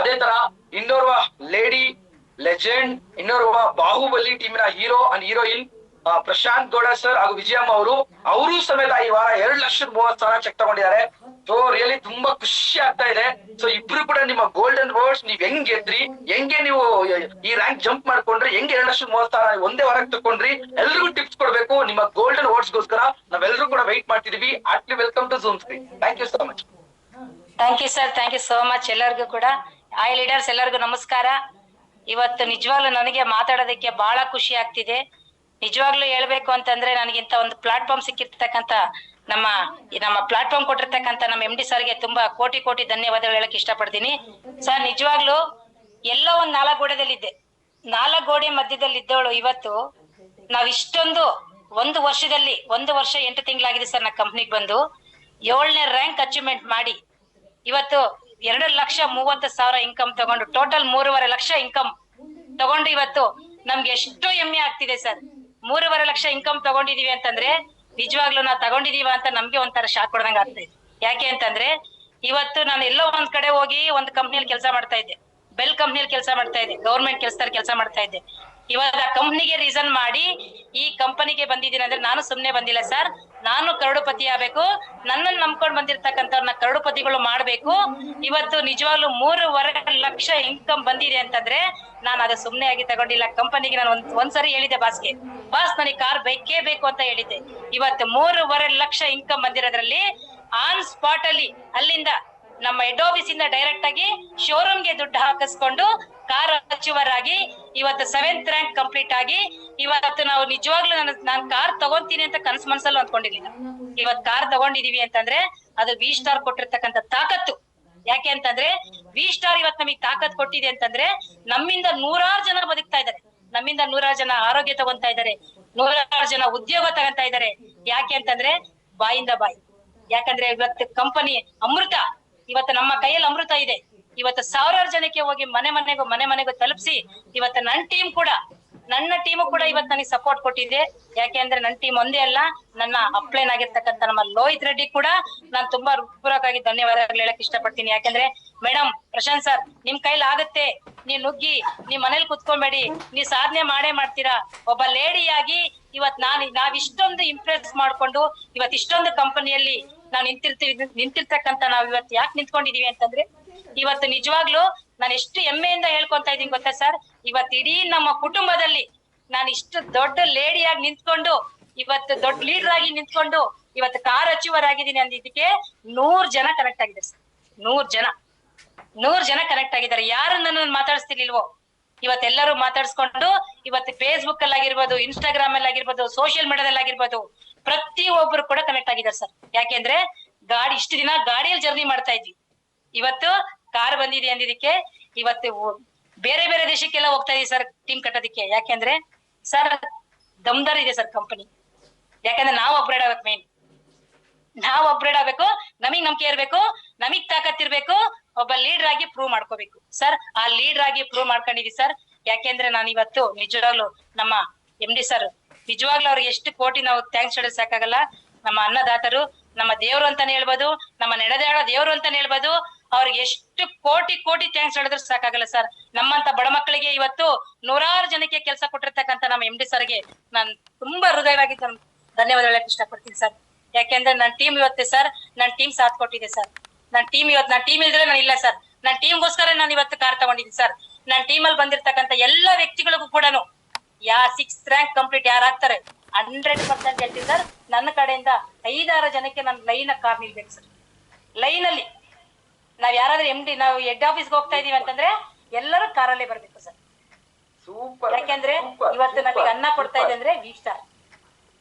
ಅದೇ ತರ ಇನ್ನೋರ್ವ ಲೇಡಿ ಲೆಜೆಂಡ್, ಇನ್ನೋರ್ವ ಬಾಹುಬಲಿ ಟೀಮಿನ hero and heroine Prashant Gowda sir ಹಾಗೂ ವಿಜಯಮ್ಮ ಅವರು ಸಮೇತ ಈ ವಾರ 2,30,000 ಚೆಕ್ ತಗೊಂಡಿದ್ದಾರೆ. ಸೊ ರಿಯಲಿ ತುಂಬಾ ಖುಷಿ ಆಗ್ತಾ ಇದೆ. ಸೊ ಇಬ್ರು ಕೂಡ ನಿಮ್ಮ ಗೋಲ್ಡನ್ ವರ್ಡ್ಸ್ ನೀವ್ ಹೆಂಗ್ ಗೆದ್ರಿ, ಹೆಂಗೆ ನೀವು ಈ ರ್ಯಾಂಕ್ ಜಂಪ್ ಮಾಡ್ಕೊಂಡ್ರಿ, ಹೆಂಗೆ 2,30,000 ಒಂದೇ ವಾರಕ್ಕೆ ತಕೊಂಡ್ರಿ, ಎಲ್ರಿಗೂ ಟಿಪ್ಸ್ ಕೊಡ್ಬೇಕು. ನಿಮ್ಮ ಗೋಲ್ಡನ್ ವರ್ಡ್ಸ್ ಗೋಸ್ಕರ ನಾವೆಲ್ಲರೂ ಕೂಡ ವೈಟ್ ಮಾಡ್ತಿದೀವಿ. ಆಟ್ಲಿ welcome to Zoom screen. Thank you so much. Thank you sir, thank you so much. ಎಲ್ಲರಿಗೂ ಕೂಡ ಐ ಲೀಡರ್ಸ್ ಎಲ್ಲರಿಗೂ ನಮಸ್ಕಾರ. ಇವತ್ತು ನಿಜವಾಗ್ಲೂ ನನಗೆ ಮಾತಾಡೋದಕ್ಕೆ ಬಹಳ ಖುಷಿ ಆಗ್ತಿದೆ. ನಿಜವಾಗ್ಲೂ ಹೇಳ್ಬೇಕು ಅಂತಂದ್ರೆ ನನಗಿಂತ ಒಂದು ಪ್ಲಾಟ್ಫಾರ್ಮ್ ಸಿಕ್ಕಿರ್ತಕ್ಕಂತ ನಮ್ಮ ಪ್ಲಾಟ್ಫಾರ್ಮ್ ಕೊಟ್ಟಿರ್ತಕ್ಕಂತ ನಮ್ಮ MD ಸರ್ಗೆ ತುಂಬಾ ಕೋಟಿ ಕೋಟಿ ಧನ್ಯವಾದಗಳು ಹೇಳಕ್ ಇಷ್ಟಪಡ್ತೀನಿ. ಸರ್ ನಿಜವಾಗ್ಲೂ ಎಲ್ಲೋ ಒಂದ್ 4 ಗೋಡೆದಲ್ಲಿದ್ದೆ, 4 ಗೋಡೆ ಮಧ್ಯದಲ್ಲಿ ಇದ್ದವಳು ಇವತ್ತು ನಾವ್ ಇಷ್ಟೊಂದು ಒಂದು ವರ್ಷದಲ್ಲಿ 1 ವರ್ಷ 8 ತಿಂಗಳಾಗಿದೆ ಸರ್ ನಾ ಕಂಪ್ನಿಗೆ ಬಂದು 7ನೇ ರ್ಯಾಂಕ್ ಅಚೀವ್ಮೆಂಟ್ ಮಾಡಿ ಇವತ್ತು 2,30,000 ಇನ್ಕಮ್ ತಗೊಂಡು ಟೋಟಲ್ 3.5 ಲಕ್ಷ ಇನ್ಕಮ್ ತಗೊಂಡು ಇವತ್ತು ನಮ್ಗೆ ಎಷ್ಟು ಹೆಮ್ಮೆ ಆಗ್ತಿದೆ ಸರ್. 3.5 ಲಕ್ಷ ಇನ್ಕಮ್ ತಗೊಂಡಿದೀವಿ ಅಂತಂದ್ರೆ ನಿಜವಾಗ್ಲೂ ನಾವು ತಗೊಂಡಿದೀವ ಅಂತ ನಮ್ಗೆ ಒಂಥರ ಶಾಕ್ ಕೊಡ್ದಂಗ ಆಗ್ತದೆ. ಯಾಕೆ ಅಂತಂದ್ರೆ ಇವತ್ತು ನಾನು ಎಲ್ಲೋ ಒಂದ್ ಕಡೆ ಹೋಗಿ ಒಂದು ಕಂಪ್ನಿಯಲ್ಲಿ ಕೆಲಸ ಮಾಡ್ತಾ ಇದ್ದೆ, ಬೆಲ್ ಕಂಪ್ನಿಯಲ್ಲಿ ಕೆಲಸ ಮಾಡ್ತಾ ಇದ್ದೆ, ಗೌರ್ಮೆಂಟ್ ಕೆಲಸದಲ್ಲಿ ಕೆಲಸ ಮಾಡ್ತಾ ಇದ್ದೆ. ಇವಾಗ ಕಂಪ್ನಿಗೆ ರೀಸನ್ ಮಾಡಿ ಈ ಕಂಪನಿಗೆ ಬಂದಿದ್ದೀನಿ ಅಂದ್ರೆ ನಾನು ಸುಮ್ನೆ ಬಂದಿಲ್ಲ ಸರ್. ನಾನು ಕರೋಡುಪತಿ ಆಗ್ಬೇಕು, ನನ್ನನ್ನು ನಂಬ್ಕೊಂಡ್ ಬಂದಿರ್ತಕ್ಕಂಥವ್ರನ್ನ ಕರೋಡುಪತಿಗಳು ಮಾಡ್ಬೇಕು. ಇವತ್ತು ನಿಜವಾಗ್ಲೂ 3.5 ಲಕ್ಷ ಇನ್ಕಮ್ ಬಂದಿದೆ ಅಂತಂದ್ರೆ ನಾನು ಅದು ಸುಮ್ನೆ ಆಗಿ ತಗೊಂಡಿಲ್ಲ. ಕಂಪನಿಗೆ ನಾನು ಒಂದ್ಸರಿ ಹೇಳಿದ್ದೆ ಬಾಸ್ಗೆ, ಬಾಸ್ ನನಗೆ ಕಾರ್ ಬೇಕೇ ಬೇಕು ಅಂತ ಹೇಳಿದ್ದೆ. ಇವತ್ತು 3.5 ಲಕ್ಷ ಇನ್ಕಮ್ ಬಂದಿರೋದ್ರಲ್ಲಿ ಆನ್ ಸ್ಪಾಟ್ ಅಲ್ಲಿ ಅಲ್ಲಿಂದ ನಮ್ಮ ಹೆಡ್ ಆಫೀಸ್ ಇಂದ ಡೈರೆಕ್ಟ್ ಆಗಿ ಶೋರೂಮ್ಗೆ ದುಡ್ಡು ಹಾಕಿಸ್ಕೊಂಡು ಕಾರ್ ಅಚೀವರ್ ಆಗಿ ಇವತ್ತು 7th ರ್ಯಾಂಕ್ ಕಂಪ್ಲೀಟ್ ಆಗಿ ಇವತ್ತು ನಾವು ನಿಜವಾಗ್ಲೂ ನಾನು ಕಾರ್ ತಗೊಂತೀನಿ ಅಂತ ಕನಸು ಮನಸ್ಸಲ್ಲೂ ಅಂದ್ಕೊಂಡಿರ್ಲಿಲ್ಲ. ಇವತ್ತು ಕಾರ್ ತಗೊಂಡಿದೀವಿ ಅಂತಂದ್ರೆ ಅದು ವಿ ಸ್ಟಾರ್ ಕೊಟ್ಟಿರ್ತಕ್ಕಂಥ ತಾಕತ್ತು. ಯಾಕೆ ಅಂತಂದ್ರೆ ವಿ ಸ್ಟಾರ್ ಇವತ್ತು ನಮಗೆ ತಾಕತ್ ಕೊಟ್ಟಿದೆ ಅಂತಂದ್ರೆ ನಮ್ಮಿಂದ 100 ಜನ ಬದುಕ್ತಾ ಇದ್ದಾರೆ, ನಮ್ಮಿಂದ 100 ಜನ ಆರೋಗ್ಯ ತಗೊಂತಾ ಇದ್ದಾರೆ, 100 ಜನ ಉದ್ಯೋಗ ತಗೊಂತಾ ಇದ್ದಾರೆ. ಯಾಕೆ ಅಂತಂದ್ರೆ ಬಾಯಿಂದ ಬಾಯಿ. ಯಾಕಂದ್ರೆ ಇವತ್ತು ಕಂಪನಿ ಅಮೃತ, ಇವತ್ತು ನಮ್ಮ ಕೈಯಲ್ಲಿ ಅಮೃತ ಇದೆ. ಇವತ್ತು 1000 ಜನಕ್ಕೆ ಹೋಗಿ ಮನೆ ಮನೆಗೂ ತಲುಪಿಸಿ ಇವತ್ತು ನನ್ನ ಟೀಮು ಕೂಡ ಇವತ್ತು ನನಗೆ ಸಪೋರ್ಟ್ ಕೊಟ್ಟಿದೆ. ಯಾಕೆ ಅಂದ್ರೆ ನನ್ನ ಟೀಮ್ ಒಂದೇ ಅಲ್ಲ, ನನ್ನ ಅಪ್ಲೈನ್ ಆಗಿರ್ತಕ್ಕಂಥ ನಮ್ಮ ಲೋಹಿತ್ ರೆಡ್ಡಿ ಕೂಡ ನಾನು ತುಂಬಾ ಹೃತ್ಪೂರ್ವಕವಾಗಿ ಧನ್ಯವಾದಗಳು ಹೇಳಕ್ ಇಷ್ಟಪಡ್ತೀನಿ. ಯಾಕಂದ್ರೆ ಮೇಡಮ್ ಪ್ರಶಾಂತ್ ಸರ್ ನಿಮ್ ಕೈಲಿ ಆಗುತ್ತೆ, ನೀವ್ ನುಗ್ಗಿ ನೀವ್ ಮನೇಲಿ ಕುತ್ಕೊಂಬೇಡಿ, ನೀವ್ ಸಾಧನೆ ಮಾಡೇ ಮಾಡ್ತೀರಾ. ಒಬ್ಬ ಲೇಡಿಯಾಗಿ ಇವತ್ ನಾವ್ ಇಷ್ಟೊಂದು ಇಂಪ್ರೆಸ್ ಮಾಡ್ಕೊಂಡು ಇವತ್ ಇಷ್ಟೊಂದು ಕಂಪನಿಯಲ್ಲಿ ನಾವು ನಿಂತಿರ್ತಕ್ಕಂಥ ನಾವ್ ಇವತ್ತು ಯಾಕೆ ನಿಂತ್ಕೊಂಡಿದೀವಿ ಅಂತಂದ್ರೆ ಇವತ್ತು ನಿಜವಾಗ್ಲೂ ನಾನು ಎಷ್ಟು ಹೆಮ್ಮೆಯಿಂದ ಹೇಳ್ಕೊಂತ ಇದೀನಿ ಗೊತ್ತಾ ಸರ್. ಇವತ್ತು ಇಡೀ ನಮ್ಮ ಕುಟುಂಬದಲ್ಲಿ ನಾನು ಇಷ್ಟು ದೊಡ್ಡ ಲೇಡಿಯಾಗಿ ನಿಂತ್ಕೊಂಡು ಇವತ್ತು ದೊಡ್ಡ ಲೀಡರ್ ಆಗಿ ನಿಂತ್ಕೊಂಡು ಇವತ್ತು ಕಾರ್ ಅಚೀವರ್ ಆಗಿದ್ದೀನಿ ಅಂದಿದ್ದಕ್ಕೆ 100 ಜನ ಕನೆಕ್ಟ್ ಆಗಿದ್ದಾರೆ ಸರ್. 100 ಜನ ಕನೆಕ್ಟ್ ಆಗಿದ್ದಾರೆ. ಯಾರು ನನ್ನನ್ನು ಮಾತಾಡಿಸ್ತಿರ್ಲಿಲ್ವೋ ಇವತ್ತೆಲ್ಲರೂ ಮಾತಾಡ್ಸ್ಕೊಂಡು ಇವತ್ತು ಫೇಸ್ಬುಕ್ ಅಲ್ಲಿ ಆಗಿರ್ಬೋದು, ಇನ್ಸ್ಟಾಗ್ರಾಮ್ ಅಲ್ಲಿ ಆಗಿರ್ಬೋದು, ಸೋಷಿಯಲ್ ಮೀಡಿಯಾದಲ್ಲಿ ಆಗಿರ್ಬೋದು, ಪ್ರತಿಯೊಬ್ರು ಕೂಡ ಕನೆಕ್ಟ್ ಆಗಿದ್ದಾರೆ ಸರ್. ಯಾಕೆಂದ್ರೆ ಇಷ್ಟು ದಿನ ಗಾಡಿಯಲ್ಲಿ ಜರ್ನಿ ಮಾಡ್ತಾ ಇದ್ವಿ, ಇವತ್ತು ಕಾರ್ ಬಂದಿದೆ ಅಂದಿದ್ದಕ್ಕೆ ಇವತ್ತು ಬೇರೆ ಬೇರೆ ದೇಶಕ್ಕೆಲ್ಲ ಹೋಗ್ತಾ ಇದೀವಿ ಸರ್ ಟೀಮ್ ಕಟ್ಟೋದಿಕ್ಕೆ. ಯಾಕೆಂದ್ರೆ ಸರ್ ದಮ್ದಾರ್ ಇದೆ ಸರ್ ಕಂಪನಿ. ಯಾಕಂದ್ರೆ ನಾವು ಅಪ್ಗ್ರೇಡ್ ಆಗ್ಬೇಕು, ನಾವು ಅಪ್ಗ್ರೇಡ್ ಆಗ್ಬೇಕು, ನಮಗ್ ನಂಬಿಕೆ ಇರ್ಬೇಕು, ನಮಗ್ ತಾಕತ್ ಇರ್ಬೇಕು, ಒಬ್ಬ ಲೀಡರ್ ಆಗಿ ಪ್ರೂವ್ ಮಾಡ್ಕೋಬೇಕು ಸರ್. ಆ ಲೀಡರ್ ಆಗಿ ಪ್ರೂವ್ ಮಾಡ್ಕೊಂಡಿದೀವಿ ಸರ್. ಯಾಕೆಂದ್ರೆ ನಾನು ಇವತ್ತು ನಿಜವಾಗ್ಲು ನಮ್ಮ MD ಸರ್ ನಿಜವಾಗ್ಲೂ ಅವ್ರಿಗೆ ಎಷ್ಟು ಕೋಟಿ ನಾವು ಥ್ಯಾಂಕ್ಸ್ ಹೇಳೋದು ಸಾಕಾಗಲ್ಲ. ನಮ್ಮ ಅನ್ನದಾತರು, ನಮ್ಮ ದೇವ್ರು ಅಂತಾನೆ ಹೇಳ್ಬೋದು, ನಮ್ಮ ನಡೆದಾಡೋ ದೇವ್ರು ಅಂತಾನೆ ಹೇಳ್ಬೋದು. ಅವ್ರಿಗೆ ಎಷ್ಟು ಕೋಟಿ ಥ್ಯಾಂಕ್ಸ್ ಹೇಳಿದ್ರು ಸಾಕಾಗಲ್ಲ ಸರ್. ನಮ್ಮಂತ ಬಡ ಮಕ್ಕಳಿಗೆ ಇವತ್ತು 100 ಜನಕ್ಕೆ ಕೆಲಸ ಕೊಟ್ಟಿರ್ತಕ್ಕಂಥ ನಮ್ಮ MD ಸರ್ಗೆ ನಾನು ತುಂಬಾ ಹೃದಯವಾಗಿ ಧನ್ಯವಾದ ಹೇಳಕ್ ಇಷ್ಟಪಡ್ತೀನಿ ಸರ್. ಯಾಕೆಂದ್ರೆ ನನ್ನ ಟೀಮ್ ಇವತ್ತೆ ಸರ್, ನನ್ನ ಟೀಮ್ ಸಾಥ್ ಕೊಟ್ಟಿದೆ ಸರ್. ನನ್ನ ಟೀಮ್ ಇಲ್ದ್ರೆ ನಾನು ಇಲ್ಲ ಸರ್. ನನ್ನ ಟೀಮ್ಗೋಸ್ಕರ ನಾನು ಇವತ್ತು ಕಾರ್ ತಗೊಂಡಿದ್ದೀನಿ ಸರ್. ನನ್ನ ಟೀಮಲ್ಲಿ ಬಂದಿರ್ತಕ್ಕಂಥ ಎಲ್ಲಾ ವ್ಯಕ್ತಿಗಳಿಗೂ ಕೂಡ 6th ರ್ಯಾಂಕ್ ಕಂಪ್ಲೀಟ್ ಯಾರು ಆಗ್ತಾರೆ 100% ಹೇಳ್ತೀನಿ ಸರ್. ನನ್ನ ಕಡೆಯಿಂದ 5-6 ಜನಕ್ಕೆ ನಾನು ಲೈನ್ ಕಾರ್ ನಿಲ್ಬೇಕು ಸರ್. ಲೈನ್ ಅಲ್ಲಿ ನಾವ್ ಯಾರಾದ್ರೂ MD ನಾವು ಹೆಡ್ ಆಫೀಸ್ಗೆ ಹೋಗ್ತಾ ಇದೀವಿ ಅಂತಂದ್ರೆ ಎಲ್ಲರೂ ಕಾರಲ್ಲೇ ಬರ್ಬೇಕು ಸರ್. ಯಾಕೆಂದ್ರೆ ಇವತ್ತು ನಮಗೆ ಅನ್ನ ಕೊಡ್ತಾ ಇದೆ ಅಂದ್ರೆ ವಿ ಸ್ಟಾರ್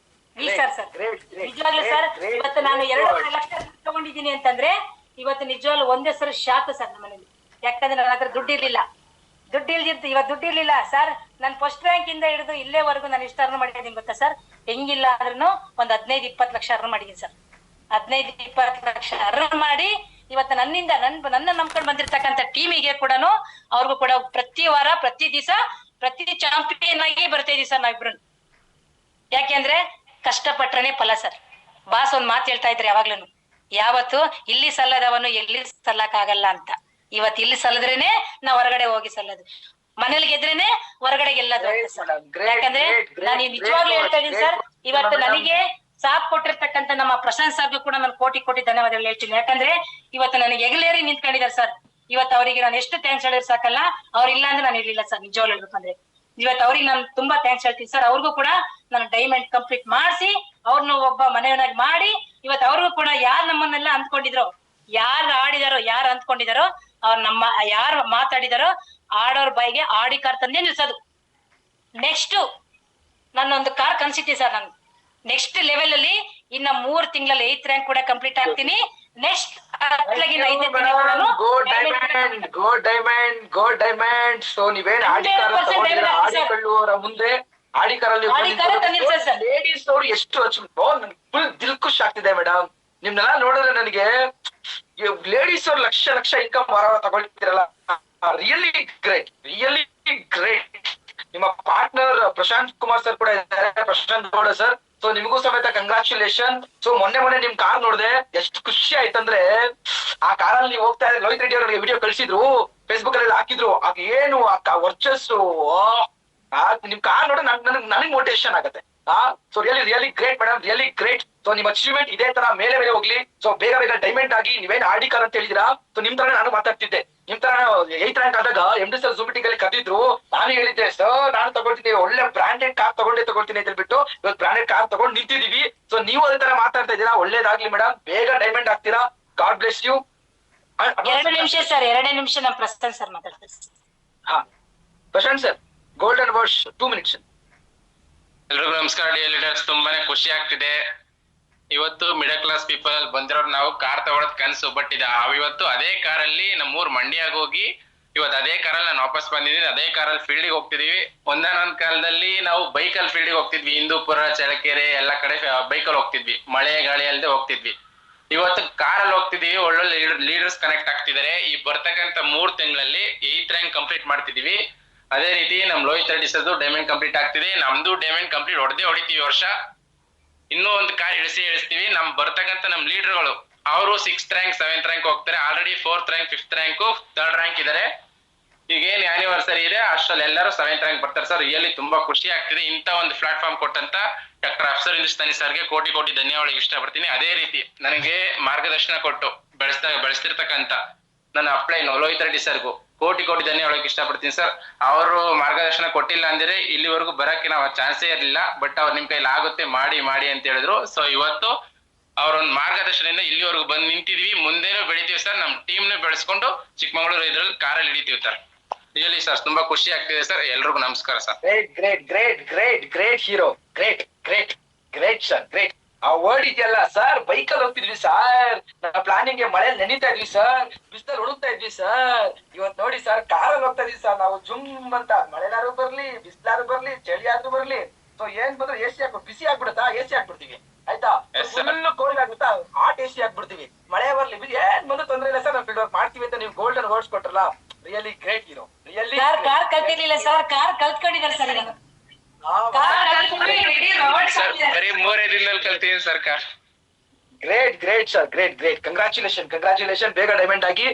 ಸರ್. ನಿಜವಾಗ್ಲೂ ಸರ್ ಇವತ್ತು ನಾನು 2.5 ಲಕ್ಷ ತಗೊಂಡಿದ್ದೀನಿ ಅಂತಂದ್ರೆ ಇವತ್ತು ನಿಜವಾಗ್ಲೂ ಒಂದೇ ಸರ್ ಶಾಕ್ ಸರ್ ನಮ್ಮ ಮನೇಲಿ. ಯಾಕಂದ್ರೆ ನನ್ನ ಹತ್ರ ದುಡ್ಡು ಇರ್ಲಿಲ್ಲ ಸರ್. ನಾನು ಫಸ್ಟ್ ರ್ಯಾಂಕ್ ಇಂದ ಹಿಡಿದು ಇಲ್ಲೇವರೆಗೂ ನಾನು ಎಷ್ಟು ಅರ್ನ್ ಮಾಡಿದ್ದೀನಿ ಗೊತ್ತಾ ಸರ್? ಹೆಂಗಿಲ್ಲ ಆದ್ರೂ ಒಂದು 15-20 ಲಕ್ಷ ಅರ್ನ್ ಮಾಡಿದ್ದೀನಿ ಸರ್. 15-20 ಲಕ್ಷ ಅರ್ನ್ ಮಾಡಿ ಇವತ್ತು ನನ್ನ ನಂಬ್ಕೊಂಡು ಬಂದಿರ್ತಕ್ಕಂಥ ಟೀಮಿಗೆ ಕೂಡ ಅವ್ರಿಗೂ ಕೂಡ ಪ್ರತಿ ವಾರ ಪ್ರತಿ ದಿವಸ ಪ್ರತಿ ಚಾಂಪಿಯನ್ ಆಗಿ ಬರ್ತಾ ಇದೀವಿ ಸರ್ ನಾವಿಬ್ರು. ಯಾಕೆಂದ್ರೆ ಕಷ್ಟಪಟ್ರನೆ ಫಲ ಸರ್. ಬಾಸ್ ಒಂದ್ ಮಾತು ಹೇಳ್ತಾ ಇದ್ರೆ ಯಾವಾಗ್ಲೂ, ಯಾವತ್ತು ಇಲ್ಲಿ ಸಲ್ಲದವನು ಎಲ್ಲಿ ಸಲ್ಲಕ್ಕಾಗಲ್ಲ ಅಂತ. ಇವತ್ತು ಇಲ್ಲಿ ಸಲ್ಲದ್ರೇನೆ ನಾವ್ ಹೊರಗಡೆ ಹೋಗಿ ಸಲ್ಲದು, ಮನೇಲಿ ಗೆದ್ರೇನೆ ಹೊರಗಡೆ ಗೆಲ್ಲದು ಅಂತ ಸರ್. ಯಾಕಂದ್ರೆ ನಾನು ನಿಜವಾಗ್ಲೂ ಹೇಳ್ತಾ ಇದೀನಿ ಸರ್, ಇವತ್ತು ನನಗೆ ಸಾಥ್ ಕೊಟ್ಟಿರ್ತಕ್ಕಂಥ ನಮ್ಮ ಪ್ರಶಾಂತ್ ಸರ್ಗೂ ಕೂಡ ನಾನು ಕೋಟಿ ಕೋಟಿ ಧನ್ಯವಾದಗಳು ಹೇಳ್ತೀನಿ. ಯಾಕಂದ್ರೆ ಇವತ್ತು ನನಗೆ ಎಗಲೇರಿ ನಿಂತ್ಕೊಂಡಿದ್ದಾರೆ ಸರ್. ಇವತ್ತು ಅವರಿಗೆ ನಾನು ಎಷ್ಟು ಥ್ಯಾಂಕ್ಸ್ ಹೇಳಿದ್ರು ಸಾಕಲ್ಲ, ಅವ್ರಿಲ್ಲ ಅಂದ್ರೆ ನಾನು ಇರ್ಲಿಲ್ಲ ಸರ್. ನಿಜವಾಗ್ಲೂ ಹೇಳ್ಬೇಕಂದ್ರೆ ಇವತ್ತು ಅವ್ರಿಗೆ ನಾನು ತುಂಬಾ ಥ್ಯಾಂಕ್ಸ್ ಹೇಳ್ತೀನಿ ಸರ್. ಅವ್ರಿಗೂ ಕೂಡ ನಾನು ಡೈಮಂಡ್ ಕಂಪ್ಲೀಟ್ ಮಾಡಿಸಿ ಅವ್ರನ್ನ ಒಬ್ಬ ಮನೆಯವನಾಗಿ ಮಾಡಿ, ಇವತ್ತು ಅವ್ರಿಗೂ ಕೂಡ ಯಾರು ನಮ್ಮನ್ನೆಲ್ಲ ಅಂದ್ಕೊಂಡಿದ್ರು, ಯಾರು ಆಡಿದಾರೋ, ಯಾರು ಅಂದ್ಕೊಂಡಿದಾರೋ ಅವ್ರು ನಮ್ಮ ಯಾರು ಮಾತಾಡಿದಾರೋ ಆಡೋರ್ ಬಾಯಿಗೆ ಆಡಿ ಕಾರ್ ತಂದೆ ನಿಲ್ಸೋದು. ನೆಕ್ಸ್ಟ್ ನನ್ನೊಂದು ಕಾರ್ ಕನ್ಸಿದ್ದೆ ಸರ್. ನಾನು ನೆಕ್ಸ್ಟ್ ಲೆವೆಲ್ ಅಲ್ಲಿ ಇನ್ನ 3 ತಿಂಗಳಲ್ಲಿ 8th ರ್ಯಾಂಕ್ ಕೂಡ ಕಂಪ್ಲೀಟ್ ಆಗ್ತೀನಿ. ನೆಕ್ಸ್ಟ್ ಗೋ ಡೈಮಂಡ್. ಸೊ ನೀವೇನ್ ಆಡಿ ಕೊಳ್ಳುವವರ ಮುಂದೆ ಆಡಿ ಕಾರಲ್ಲಿ ಲೇಡೀಸ್ ಅವರು ಎಷ್ಟು ಫುಲ್ ದಿಲ್ ಖುಷ್ ಆಗ್ತಿದೆ ಮೇಡಮ್. ನಿಮ್ನೆಲ್ಲ ನೋಡಿದ್ರೆ ನನಗೆ ಲೇಡೀಸ್ ಅವ್ರು ಲಕ್ಷ ಲಕ್ಷ ಇನ್ಕಮ್ ತಗೊಳ್ತಿರಲ್ಲ, ರಿಯಲಿ ಗ್ರೇಟ್, ರಿಯಲಿ ಗ್ರೇಟ್. ನಿಮ್ಮ ಪಾರ್ಟ್ನರ್ ಪ್ರಶಾಂತ್ ಕುಮಾರ್ ಸರ್ ಕೂಡ ಇದ್ದಾರೆ, ಪ್ರಶಾಂತ್ ಗೌಡ ಸರ್. ಸೊ ನಿಮಗೂ ಸಮೇತ ಕಂಗ್ರಾಚುಲೇಷನ್. ಸೊ ಮೊನ್ನೆ ನಿಮ್ ಕಾರ್ ನೋಡಿದೆ, ಎಷ್ಟು ಖುಷಿ ಆಯ್ತಂದ್ರೆ ಆ ಕಾರಲ್ಲಿ ನೀವು ಹೋಗ್ತಾ ಇದ್ರೆ ಲೋಹಿತ್ ರೆಡ್ಡಿ ಅವರಿಗೆ ವಿಡಿಯೋ ಕಳಿಸಿದ್ರು, ಫೇಸ್ಬುಕ್ ಅಲ್ಲಿ ಹಾಕಿದ್ರು. ಆಗ ಏನು ವರ್ಚಸ್ಸು, ನಿಮ್ ಕಾರ್ ನೋಡಿ ನನಗ್ ಮೋಟಿವೇಶನ್ ಆಗುತ್ತೆ. So really great madam, really great. So ನಿಮ್ ಅಚೀವ್ಮೆಂಟ್ ಇದೇ ತರ ಮೇಲೆ ಹೋಗ್ಲಿ. ಸೊ ಬೇಗ ಡೈಮಂಡ್ ಆಗಿ ನೀವೇನ್ ಆಡಿ ಕಾರ್ ಅಂತ ಹೇಳಿದಿರಾ. ಸೊ ನಿಮ್ ತರ ನಾನು ಮಾತಾಡ್ತಿದ್ದೆ. ನಿಮ್ ತರ 8th ರ್ಯಾಂಕ್ ಆದಾಗ MD ಸರ್ Zoom meeting ಅಲ್ಲಿ ಕರೆದಿದ್ರು. ನಾನು ಹೇಳಿದ್ದೆ ಸರ್ ನಾನು ತಗೊಳ್ತೀನಿ, ಒಳ್ಳೆ ಬ್ರಾಂಡೆಡ್ ಕಾರ್ ತಗೊಳ್ತೀನಿ ಅಂತ ಹೇಳ್ಬಿಟ್ಟು ಇವತ್ತು ಬ್ರಾಂಡೆಡ್ ಕಾರ್ ತಗೊಂಡು ನಿಂತಿದೀವಿ. ಸೊ ನೀವು ಅದೇ ತರ ಮಾತಾಡ್ತಾ ಇದ್ದೀರಾ, ಒಳ್ಳೇದಾಗ್ಲಿ ಮೇಡಮ್, ಬೇಗ ಡೈಮಂಡ್ ಆಗ್ತೀರಾ. God bless you. 2 ನಿಮಿಷ ಸರ್, 2 ನಿಮಿಷ ನಮ್ಮ ಪ್ರಶಾಂತ್ ಸರ್ ಮಾತಾಡ್ತಾರೆ. ಹಾ Prashanth sir, golden words 2 minutes. ಎಲ್ರಿಗೂ ನಮಸ್ಕಾರ. ಲೀಡರ್ಸ್, ತುಂಬಾನೇ ಖುಷಿ ಆಗ್ತಿದೆ. ಇವತ್ತು ಮಿಡಲ್ ಕ್ಲಾಸ್ ಪೀಪಲ್ ಅಲ್ಲಿ ಬಂದಿರೋರು ನಾವು ಕಾರ್ ತಗೊಳೋದ್ ಕನ್ಸು. ಬಟ್ ಇವತ್ತು ಅದೇ ಕಾರಲ್ಲಿ ನಮ್ಮೂರ್ ಮಂಡ್ಯಾಗ ಹೋಗಿ ಇವತ್ತು ಅದೇ ಕಾರಲ್ಲಿ ನಾನು ವಾಪಸ್ ಬಂದಿದ್ದೀನಿ. ಅದೇ ಕಾರಲ್ಲಿ ಫೀಲ್ಡಿಗೆ ಹೋಗ್ತಿದೀವಿ. ಒಂದಾನೊಂದ್ ಕಾಲದಲ್ಲಿ ನಾವು ಬೈಕಲ್ಲಿ ಫೀಲ್ಡಿಗೆ ಹೋಗ್ತಿದ್ವಿ. ಹಿಂದೂಪುರ, ಚಳ್ಳಕೆರೆ ಎಲ್ಲ ಕಡೆ ಬೈಕಲ್ಲಿ ಹೋಗ್ತಿದ್ವಿ, ಮಳೆ ಗಾಳಿ ಅಲ್ಲದೆ ಹೋಗ್ತಿದ್ವಿ. ಇವತ್ತು ಕಾರಲ್ಲಿ ಹೋಗ್ತಿದೀವಿ, ಒಳ್ಳೊಳ್ಳೆ ಲೀಡರ್ಸ್ ಕನೆಕ್ಟ್ ಆಗ್ತಿದ್ದಾರೆ. ಈ ಬರ್ತಕ್ಕಂಥ 3 ತಿಂಗಳಲ್ಲಿ 8th ರ್ಯಾಂಕ್ ಕಂಪ್ಲೀಟ್ ಮಾಡ್ತಿದೀವಿ. ಅದೇ ರೀತಿ ನಮ್ ಲೋಹಿತ್ ರೆಡ್ಡಿ ಸರ್ದು ಡೈಮಂಡ್ ಕಂಪ್ಲೀಟ್ ಆಗ್ತಿದೆ. ನಮ್ದು ಡೈಮಂಡ್ ಕಂಪ್ಲೀಟ್ ಹೊಡಿತೀವಿ ವರ್ಷ. ಇನ್ನೂ ಒಂದು ಕಾರ್ ಇಳಿಸ್ತೀವಿ. ನಮ್ ಬರ್ತಕ್ಕಂಥ ನಮ್ ಲೀಡರ್ಗಳು ಅವರು 6th ರ್ಯಾಂಕ್ 7th ರ್ಯಾಂಕ್ ಹೋಗ್ತಾರೆ. Already 4th rank 5th rank 3rd rank ಇದಾರೆ. ಈಗ ಏನ್ ಆನಿವರ್ಸರಿ ಇದೆ ಅಷ್ಟ್ರಲ್ಲಿ ಎಲ್ಲರೂ 7th ರ್ಯಾಂಕ್ ಬರ್ತಾರೆ ಸರ್. ರಿಯಲಿ ತುಂಬಾ ಖುಷಿ ಆಗ್ತಿದೆ. ಇಂತ ಒಂದು ಪ್ಲಾಟ್ಫಾರ್ಮ್ ಕೊಟ್ಟಂತ ಡಾಕ್ಟರ್ ಅಫ್ಸರ್ ಹಿಂದೂಸ್ತಾನಿ ಸರ್ಗೆ ಕೋಟಿ ಕೋಟಿ ಧನ್ಯವಾದ ಇಷ್ಟಪಡ್ತೀನಿ. ಅದೇ ರೀತಿ ನನಗೆ ಮಾರ್ಗದರ್ಶನ ಕೊಟ್ಟು ಬೆಳೆಸ್ತಿರ್ತಕ್ಕಂಥ ನನ್ನ ಅಪ್ಲೈ ಲೋಹಿತ್ ರೆಡ್ಡಿ ಸರ್ಗೂ ಕೋಟಿ ಕೋಟಿ ಧನ್ಯವಾದ ಇಷ್ಟಪಡ್ತೀನಿ ಸರ್. ಅವರು ಮಾರ್ಗದರ್ಶನ ಕೊಟ್ಟಿಲ್ಲ ಅಂದ್ರೆ ಇಲ್ಲಿವರೆಗೂ ಬರಕ್ಕೆ ನಾವು ಚಾನ್ಸೇ ಇರಲಿಲ್ಲ. ಬಟ್ ಅವ್ರು ನಿಮ್ ಕೈಲಿ ಆಗುತ್ತೆ ಮಾಡಿ ಅಂತ ಹೇಳಿದ್ರು. ಸೊ ಇವತ್ತು ಅವ್ರೊಂದು ಮಾರ್ಗದರ್ಶನದಿಂದ ಇಲ್ಲಿವರೆಗೂ ಬಂದು ನಿಂತಿದ್ವಿ. ಮುಂದೇನು ಬೆಳಿತೀವಿ ಸರ್. ನಮ್ ಟೀಮ್ನ ಬೆಳೆಸ್ಕೊಂಡು ಚಿಕ್ಕಮಗಳೂರು ಇದ್ರಲ್ಲಿ ಕಾರಲ್ಲಿ ಹಿಡಿತೀವಿ ಸರ್. ರಿಯಲಿ ಸರ್ ತುಂಬಾ ಖುಷಿ ಆಗ್ತಿದೆ ಸರ್. ಎಲ್ರಿಗೂ ನಮಸ್ಕಾರ sir. Great hero, great sir, great. ಆ ವರ್ಡ್ ಇದೆಯಲ್ಲ ಸರ್, ಬೈಕಲ್ಲಿ ಹೋಗ್ತಿದ್ವಿ ಸರ್, ನಮ್ಮ ಪ್ಲಾನಿಂಗ್ ಮಳೆ ನೆನೀತಾ ಇದ್ವಿ ಸರ್, ಬಿಸಿಲಲ್ಲಿ ಹುಡುಕ್ತಾ ಇದ್ವಿ ಸರ್. ಇವತ್ ನೋಡಿ ಸರ್, ಕಾರಲ್ಲಿ ಹೋಗ್ತಾ ಇದ್ವಿ ಸರ್ ನಾವು ಜುಮ್ ಅಂತ. ಮಳೆನಾರು ಬರ್ಲಿ, ಬಿಸಿಲಾರು ಬರ್ಲಿ, ಚಳಿ ಆದ್ರೂ ಬರ್ಲಿ. ಸೊ ಏನ್ ಬಂದ್ರೆ AC ಹಾಕ್ಬಿಟ್ಟು ಬಿಸಿ ಆಗ್ಬಿಡುತ್ತಾ, AC ಹಾಕ್ಬಿಡ್ತೀವಿ ಆಯ್ತಾ. ಫುಲ್ ಕೋಲ್ಡ್ ಆಗುತ್ತಾ, ಹಾಟ್ AC ಹಾಕ್ಬಿಡ್ತೀವಿ. ಮಳೆ ಬರ್ಲಿ, ಏನ್ ಬಂದು ತೊಂದ್ರೆ ಇಲ್ಲ ಸರ್, ನಾವು ಫೀಲ್ಡ್ ವರ್ಕ್ ಮಾಡ್ತೀವಿ ಅಂತ ನೀವು ಗೋಲ್ಡನ್ ವರ್ಡ್ಸ್ ಕೊಟ್ರಲ್ಲ. Really great hero, really. Car ಕಲ್ತಿರ್ಲಿಲ್ಲ ಸರ್, ಕಾರ್ ಕಲ್ತ್ಕೊಂಡಿದ್ದಾರೆ ಸರ್. ಬರೀ 3 ದಿನದಲ್ಲಿ ಕಲ್ತೀನಿ sir car. Great sir, great. Congratulation. ಬೇಗ ಡೈಮಂಡ್ ಆಗಿ